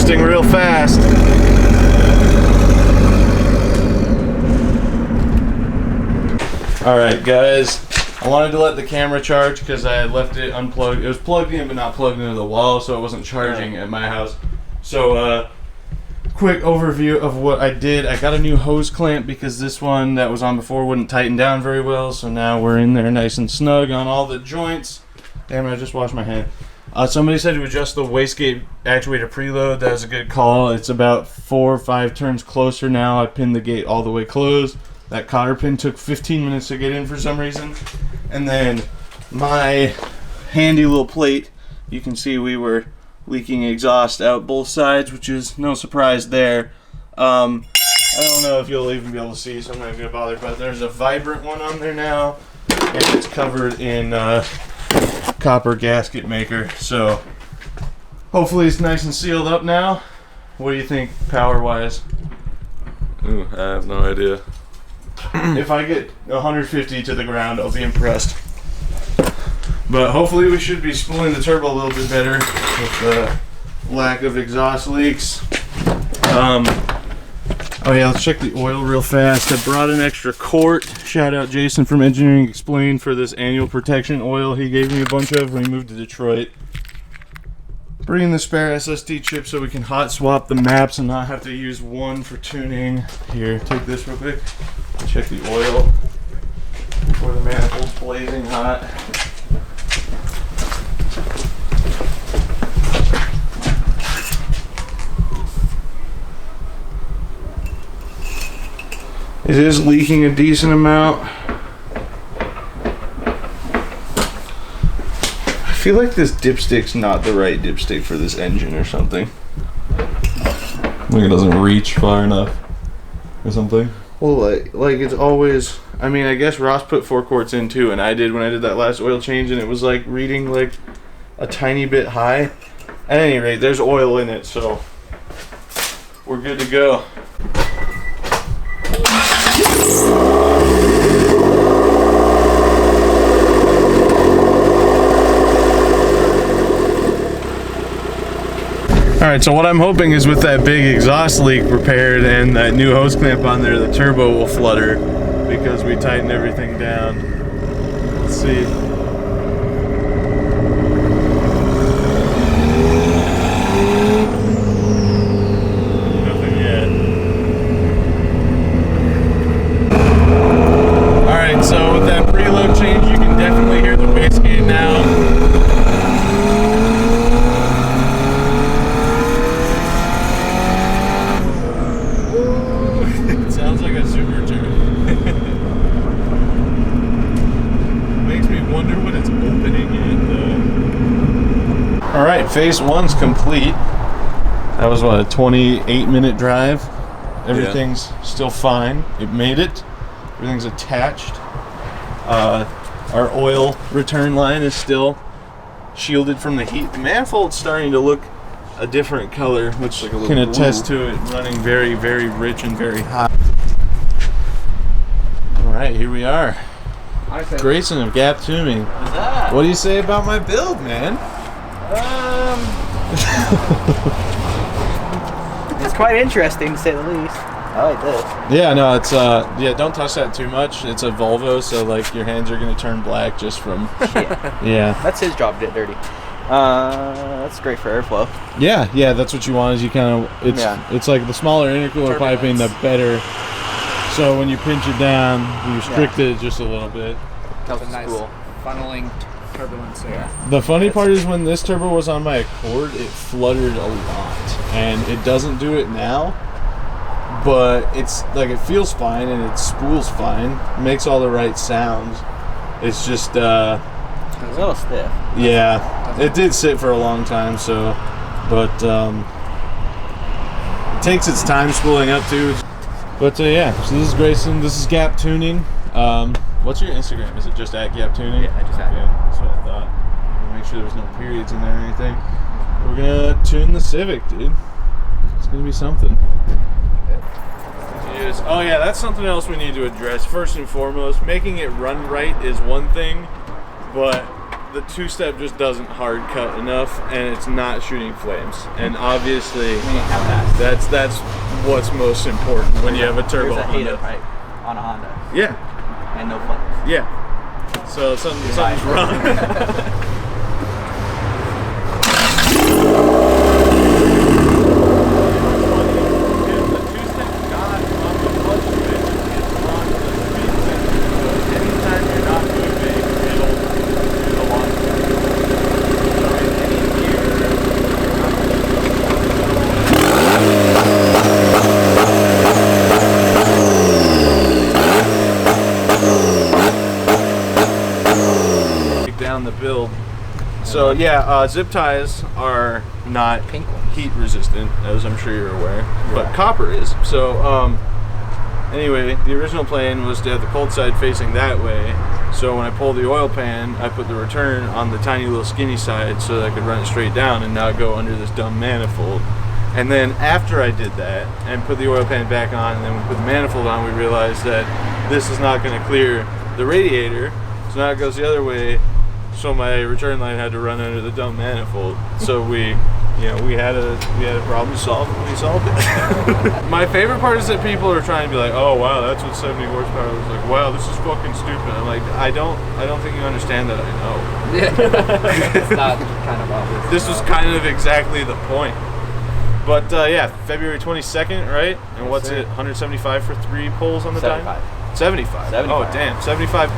adjusting real fast. All right, guys. I wanted to let the camera charge because I had left it unplugged. It was plugged in but not plugged into the wall, so it wasn't charging at my house. So quick overview of what I did. I got a new hose clamp because this one that was on before wouldn't tighten down very well, so now we're in there nice and snug on all the joints. Damn it, I just washed my hand. Somebody said to adjust the wastegate actuator preload. That was a good call. It's about 4 or 5 turns closer now. I pinned the gate all the way closed. That cotter pin took 15 minutes to get in for some reason. And then my handy little plate, you can see we were leaking exhaust out both sides, which is no surprise there. I don't know if you'll even be able to see, so I'm not going to bother, but there's a vibrant one on there now, and it's covered in copper gasket maker, so hopefully it's nice and sealed up now. What do you think power-wise? Ooh, I have no idea. If I get 150 to the ground, I'll be impressed. But hopefully we should be spooling the turbo a little bit better with the lack of exhaust leaks. Oh yeah, let's check the oil real fast. I brought an extra quart. Shout out Jason from Engineering Explained for this annual protection oil he gave me a bunch of when he moved to Detroit. Bringing the spare SSD chip so we can hot swap the maps and not have to use one for tuning. Here, take this real quick. Check the oil before the manifold's blazing hot. It is leaking a decent amount. I feel like this dipstick's not the right dipstick for this engine or something. I think it doesn't reach far enough or something. Well, like it's always, I mean, I guess Ross put 4 quarts in too, and I did when I did that last oil change, and it was like reading like a tiny bit high. At any rate, there's oil in it, so we're good to go. Alright, so what I'm hoping is with that big exhaust leak repaired and that new hose clamp on there, the turbo will flutter because we tightened everything down. Let's see. Nothing yet. Alright, so with that preload change, you can definitely hear the wastegate now. Alright, phase 1's complete. That was what, a 28-minute drive? Everything's still fine. It made it. Everything's attached. Our oil return line is still shielded from the heat. The manifold's starting to look a different color, which like can attest to it running very, very rich and very hot. Alright, here we are. Grayson of Gap Tuning. What's that? What do you say about my build, man? It's quite interesting to say the least. I like this. Yeah, no, it's yeah, don't touch that too much. It's a Volvo, so like your hands are gonna turn black just from yeah. That's his job to get dirty. That's great for airflow. Yeah, that's what you want. Is you kind of it's like the smaller intercooler piping, the better. So when you pinch it down, you restrict it just a little bit. That was nice. Cool. Funneling turbulence there. The funny part is when this turbo was on my Accord, it fluttered a lot, and it doesn't do it now. But it's like it feels fine and it spools fine, it makes all the right sounds. It's just it's a little stiff. Yeah, it did sit for a long time, so but it takes its time spooling up too. But yeah, so this is Grayson. This is Gap Tuning. What's your Instagram? Is it just at Gap Tuning? Yeah, I just had it. That's what I thought. Make sure there's no periods in there or anything. We're gonna tune the Civic, dude. It's gonna be something. Oh yeah, that's something else we need to address. First and foremost, making it run right is one thing, but the two-step just doesn't hard cut enough, and it's not shooting flames. And obviously, that's what's most important when you have a turbo There's a Honda. hater pipe on a Honda. Yeah, And no flames. yeah. So something's wrong. Down the build. So yeah, zip ties are not heat resistant, as I'm sure you're aware, but copper is. So anyway, the original plan was to have the cold side facing that way. So when I pull the oil pan, I put the return on the tiny little skinny side so that I could run it straight down and not go under this dumb manifold. And then after I did that and put the oil pan back on and then we put the manifold on, we realized that this is not going to clear the radiator. So now it goes the other way. So my return line had to run under the dumb manifold. So we had a problem solved. We solved it. My favorite part is that people are trying to be like, oh wow, that's what 70 horsepower looks like. Wow, this is fucking stupid. I'm like, I don't think you understand that. I know. It's not kind of obvious. This was kind of exactly the point. But yeah, February 22nd, right? And what's it? 175 for 3 pulls on the 75. time? 75. Oh damn, $75.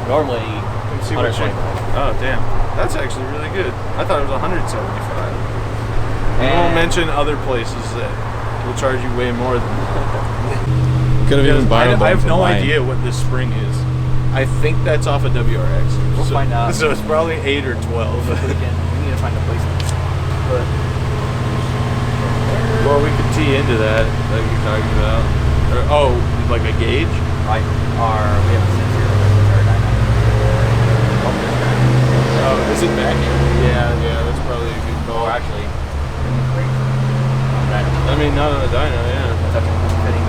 Normally, See what you, oh damn, that's actually really good. I thought it was 175. And we'll mention other places that will charge you way more than that. Could have even borrowed I have them no from mine. idea what this spring is. I think that's off a WRX. We'll find out. So it's probably 8 or 12. we need to find a place. Well, we could tee into that, like you're talking about. Or, like a gauge? Like we have a sensor with our DYNO. Oh, is it back here? Yeah, that's probably a good call. Or actually, I mean, not on the dyno, yeah. it's up to fitting.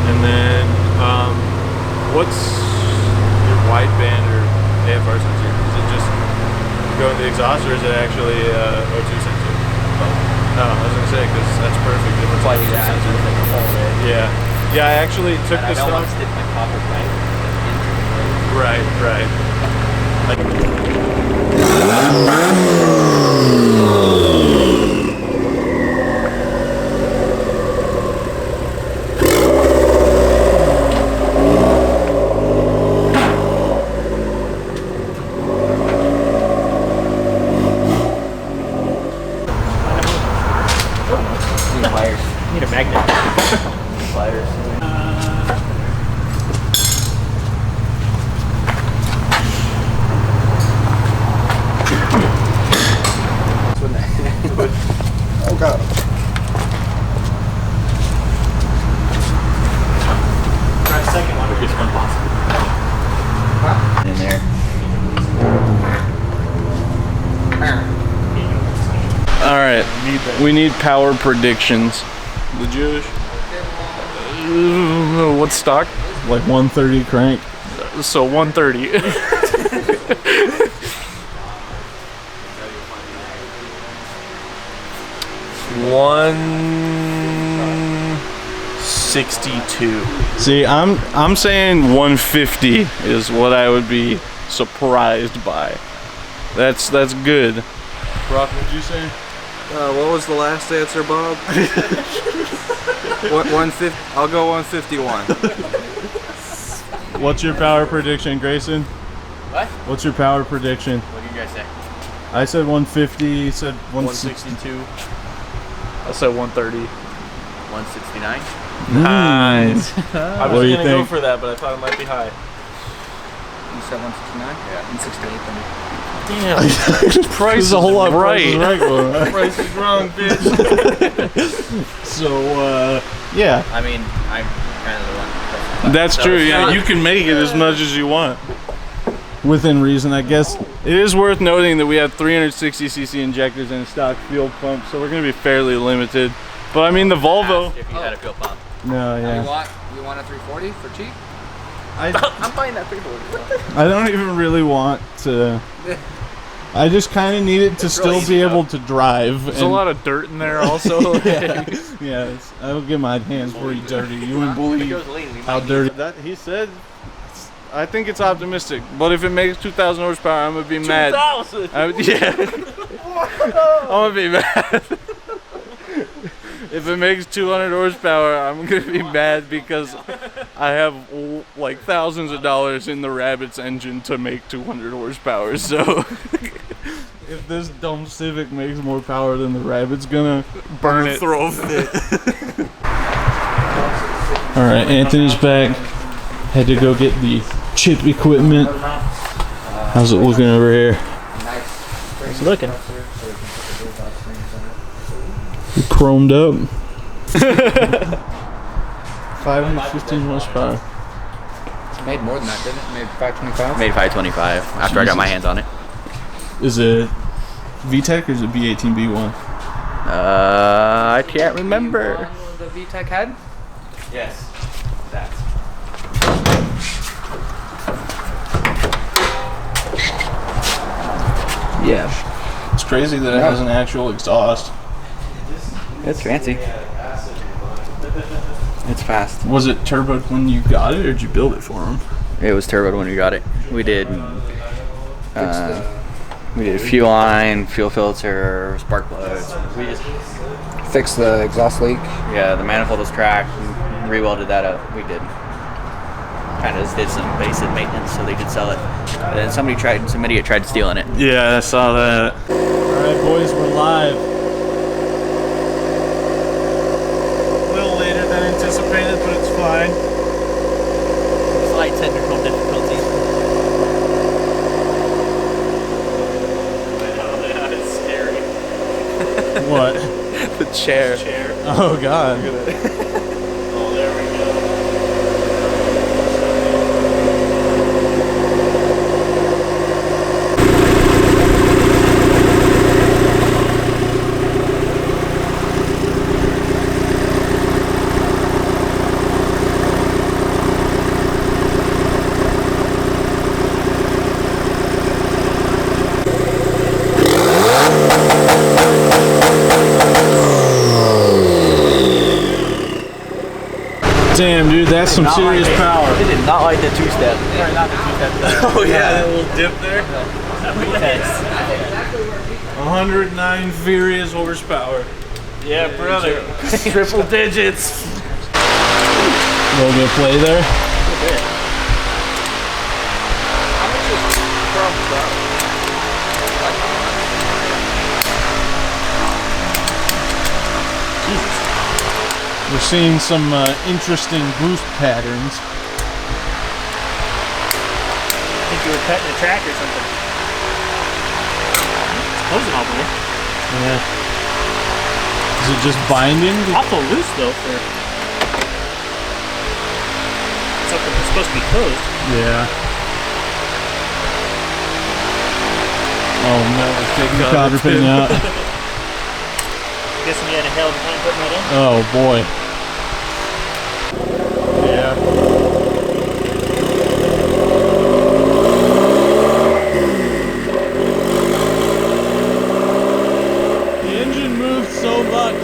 And then, what's your wideband or AFR sensor? Is it just going to the exhaust, or is it actually O2 sensor? Oh, I was gonna say, because that's perfect. That's why you have to like hold it. Yeah, I actually took And this I don't stuff. want to stick my copper pipe into it. Right. Need pliers. Need a magnet. Pliers. Okay. Try a second one. Just one possible. In there. All right, we need power predictions. The Jewish. What's stock? Like 130 crank. So 130. 162. See, I'm saying 150 is what I would be surprised by. That's good. Brock, what'd you say? What was the last answer, Bob? 150. I'll go 151. What's your power prediction, Grayson? What? What's your power prediction? What did you guys say? I said 150. You said 162. I said 130. 169. Nice. I What do was you gonna go think? for that, but I thought it might be high. You said 169? Yeah. 168 then. Damn. Price is a whole lot right. Price is wrong, bitch. So, yeah. I mean, I'm kind of the one. That's So true, it's yeah. not- You can make it as much as you want. Within reason, I guess. It is worth noting that we have 360cc injectors and a stock fuel pump, so we're going to be fairly limited. But I mean, the Volvo. If you had a fuel pump. No, You yeah. want a 340 for cheap? I'm buying that 340. I don't even really want to. I just kind of need it to still be able to drive. There's a lot of dirt in there also. Yes, I will get my hands pretty dirty. You wouldn't believe how dirty that. He said. I think it's optimistic, but if it makes 2,000 horsepower, I'm gonna be mad. 2,000. Yeah. I'm gonna be mad. If it makes 200 horsepower, I'm gonna be mad because I have like thousands of dollars in the Rabbit's engine to make 200 horsepower. So if this dumb Civic makes more power than the Rabbit's gonna Burn it. throw a fit. All right, Anthony's back. Had to go get the chip equipment. How's it looking over here? It's looking. Chromed up. 515 horsepower. It made more than that, didn't it? Made 525? Made 525 after I got my hands on it. Is it VTEC or is it B18B1? I can't remember. The VTEC head? Yes. That. Yeah. It's crazy that it has an actual exhaust. It's fancy. It's fast. Was it turboed when you got it or did you build it for him? It was turboed when we got it. We did fuel line, fuel filter, spark plugs. We just Fix the exhaust leak. the manifold was cracked. We re-welded that up. We did. Kind of just did some basic maintenance, so they could sell it. And then some idiot tried stealing it. Yeah, I saw that. Alright boys, we're live. A little later than anticipated, but it's fine. Slight technical difficulties. It's scary. What? The chair. Oh god. Oh, there we go. Damn dude, that's some serious power. They did not like the two-step. Sorry, not the two-step. Oh yeah, that little dip there. Test. 109 furious horsepower. Yeah, brother. Triple digits. Little bit of play there. We're seeing some interesting boost patterns. I think you were cutting a track or something. Hosing all the way. Yeah. Is it just binding? Awful loose though for something that's supposed to be closed. Yeah. Oh no, it's taking the cotter pin out. Guessing you had a hell of a time putting that in. Oh boy. Yeah. The engine moves so much.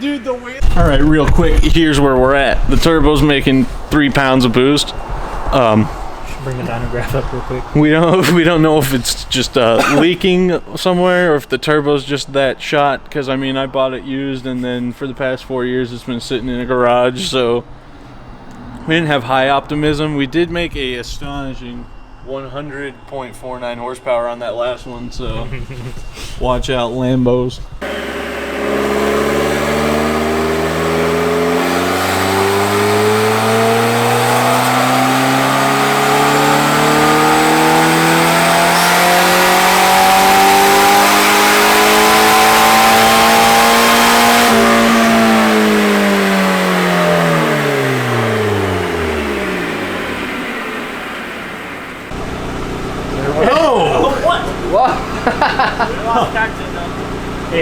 Dude, the weight. All right, real quick. Here's where we're at. The turbo's making 3 pounds of boost. Bring the dynograph up real quick. We don't know if it's just leaking somewhere or if the turbo's just that shot. Because I mean, I bought it used, and then for the past 4 years, it's been sitting in a garage. So we didn't have high optimism. We did make a astonishing 100.49 horsepower on that last one. So watch out, Lambos.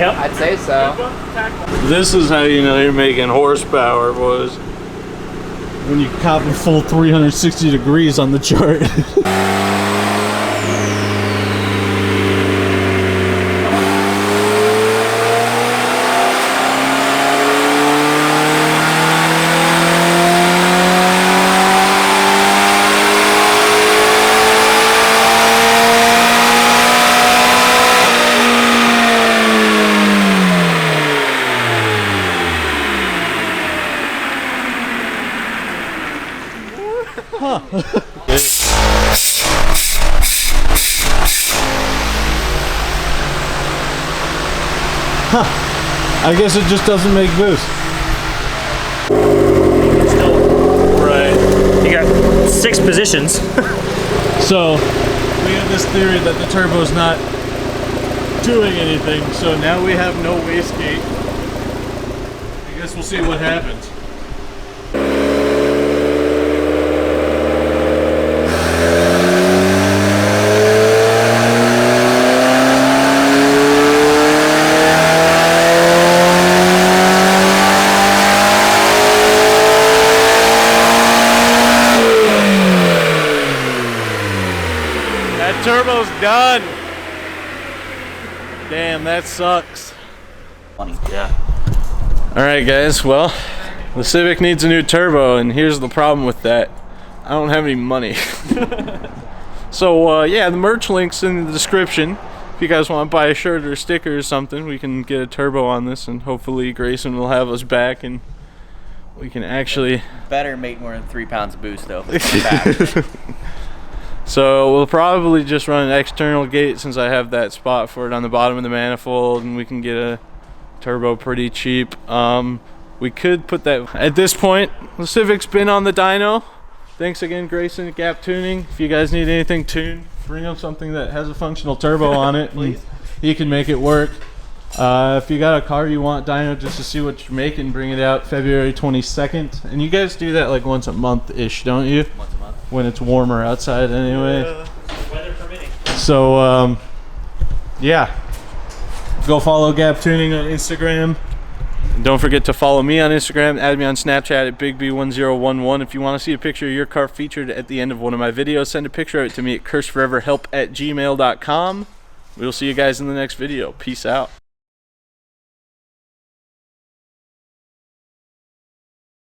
Yep. I'd say so. This is how you know you're making horsepower, boys. When you copy full 360 degrees on the chart. I guess it just doesn't make boost. Right. You got 6 positions. So we have this theory that the turbo's not doing anything, so now we have no wastegate. I guess we'll see what happens. Turbo's done. Damn, that sucks. Funny. Yeah. All right, guys. Well, the Civic needs a new turbo, and here's the problem with that. I don't have any money. So, yeah, the merch link's in the description. If you guys want to buy a shirt or a sticker or something, we can get a turbo on this, and hopefully Grayson will have us back, and we can actually... Better make more than 3 pounds of boost, though. Back. So we'll probably just run an external gate since I have that spot for it on the bottom of the manifold, and we can get a turbo pretty cheap. We could put that at this point. The Civic's been on the dyno. Thanks again, Grayson at Gap Tuning. If you guys need anything tuned, bring up something that has a functional turbo on it, and you can make it work. If you got a car you want dyno just to see what you're making, bring it out February 22nd. And you guys do that like once a month-ish, don't you? Once a month. When it's warmer outside anyway. Weather permitting. So, yeah. Go follow Gap Tuning on Instagram. Don't forget to follow me on Instagram. Add me on Snapchat at BigB1011. If you want to see a picture of your car featured at the end of one of my videos, send a picture of it to me at curseforeverhelp@gmail.com. We'll see you guys in the next video. Peace out.